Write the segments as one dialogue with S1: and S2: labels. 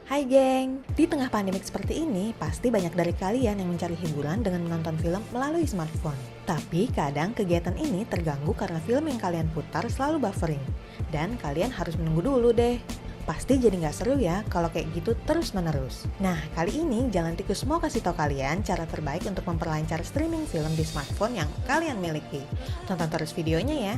S1: Hai geng, di tengah pandemik seperti ini, pasti banyak dari kalian yang mencari hiburan dengan menonton film melalui smartphone. Tapi kadang kegiatan ini terganggu karena film yang kalian putar selalu buffering. Dan kalian harus menunggu dulu deh. Pasti jadi nggak seru ya kalau kayak gitu terus-menerus. Nah, kali ini Jalan Tikus mau kasih tau kalian cara terbaik untuk memperlancar streaming film di smartphone yang kalian miliki. Tonton terus videonya ya.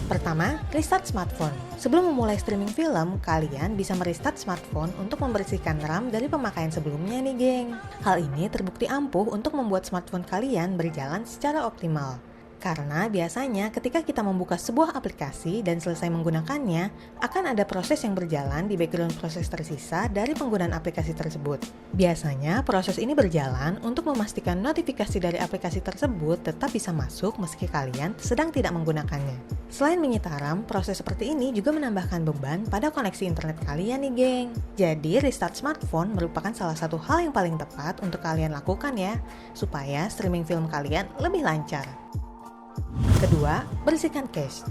S1: Pertama, restart smartphone. Sebelum memulai streaming film, kalian bisa merestart smartphone untuk membersihkan RAM dari pemakaian sebelumnya nih geng. Hal ini terbukti ampuh untuk membuat smartphone kalian berjalan secara optimal. Karena biasanya ketika kita membuka sebuah aplikasi dan selesai menggunakannya, akan ada proses yang berjalan di background proses tersisa dari penggunaan aplikasi tersebut. Biasanya proses ini berjalan untuk memastikan notifikasi dari aplikasi tersebut tetap bisa masuk meski kalian sedang tidak menggunakannya. Selain menyita RAM, proses seperti ini juga menambahkan beban pada koneksi internet kalian nih geng. Jadi restart smartphone merupakan salah satu hal yang paling tepat untuk kalian lakukan ya, supaya streaming film kalian lebih lancar. Kedua, bersihkan cache.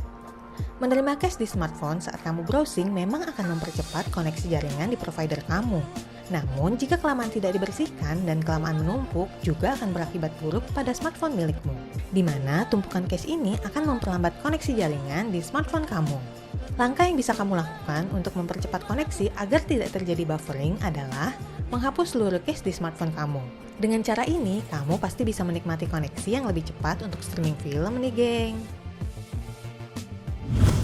S1: Menerima cache di smartphone saat kamu browsing memang akan mempercepat koneksi jaringan di provider kamu. Namun, jika kelamaan tidak dibersihkan dan kelamaan menumpuk, juga akan berakibat buruk pada smartphone milikmu. Di mana tumpukan cache ini akan memperlambat koneksi jaringan di smartphone kamu. Langkah yang bisa kamu lakukan untuk mempercepat koneksi agar tidak terjadi buffering adalah menghapus seluruh cache di smartphone kamu. Dengan cara ini, kamu pasti bisa menikmati koneksi yang lebih cepat untuk streaming film nih geng.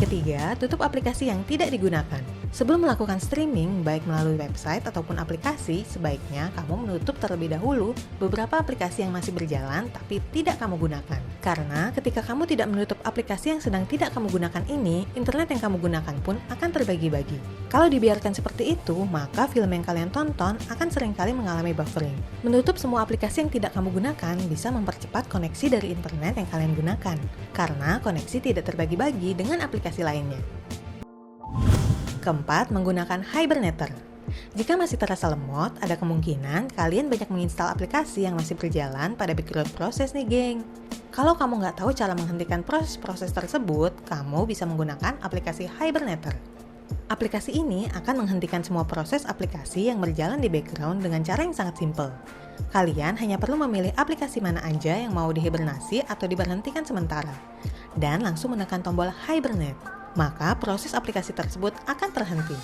S1: Ketiga, tutup aplikasi yang tidak digunakan. Sebelum melakukan streaming, baik melalui website ataupun aplikasi, sebaiknya kamu menutup terlebih dahulu beberapa aplikasi yang masih berjalan tapi tidak kamu gunakan. Karena ketika kamu tidak menutup aplikasi yang sedang tidak kamu gunakan ini, internet yang kamu gunakan pun akan terbagi-bagi. Kalau dibiarkan seperti itu, maka film yang kalian tonton akan seringkali mengalami buffering. Menutup semua aplikasi yang tidak kamu gunakan bisa mempercepat koneksi dari internet yang kalian gunakan. Karena koneksi tidak terbagi-bagi dengan aplikasi lainnya. Keempat, menggunakan hibernator. Jika masih terasa lemot, ada kemungkinan kalian banyak menginstal aplikasi yang masih berjalan pada background proses nih geng. Kalau kamu nggak tahu cara menghentikan proses-proses tersebut, kamu bisa menggunakan aplikasi hibernator. Aplikasi ini akan menghentikan semua proses aplikasi yang berjalan di background dengan cara yang sangat simpel. Kalian hanya perlu memilih aplikasi mana aja yang mau dihibernasi atau diberhentikan sementara, dan langsung menekan tombol hibernate. Maka proses aplikasi tersebut akan terhenti.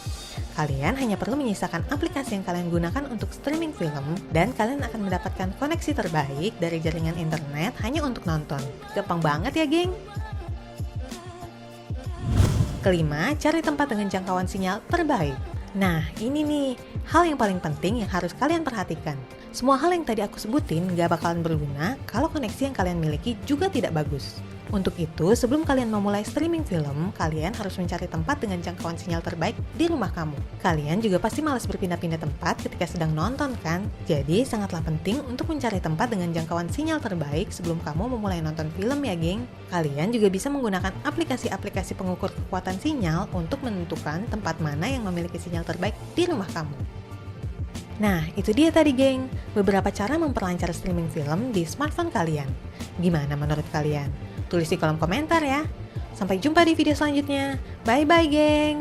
S1: Kalian hanya perlu menyisakan aplikasi yang kalian gunakan untuk streaming film dan kalian akan mendapatkan koneksi terbaik dari jaringan internet hanya untuk nonton. Gampang banget ya geng? Kelima, cari tempat dengan jangkauan sinyal terbaik. Nah, ini nih, hal yang paling penting yang harus kalian perhatikan. Semua hal yang tadi aku sebutin gak bakalan berguna kalau koneksi yang kalian miliki juga tidak bagus. Untuk itu, sebelum kalian memulai streaming film, kalian harus mencari tempat dengan jangkauan sinyal terbaik di rumah kamu. Kalian juga pasti malas berpindah-pindah tempat ketika sedang nonton kan? Jadi, sangatlah penting untuk mencari tempat dengan jangkauan sinyal terbaik sebelum kamu memulai nonton film ya geng. Kalian juga bisa menggunakan aplikasi-aplikasi pengukur kekuatan sinyal untuk menentukan tempat mana yang memiliki sinyal terbaik di rumah kamu. Nah, itu dia tadi geng, beberapa cara memperlancar streaming film di smartphone kalian. Gimana menurut kalian? Tulis di kolom komentar ya. Sampai jumpa di video selanjutnya. Bye-bye geng!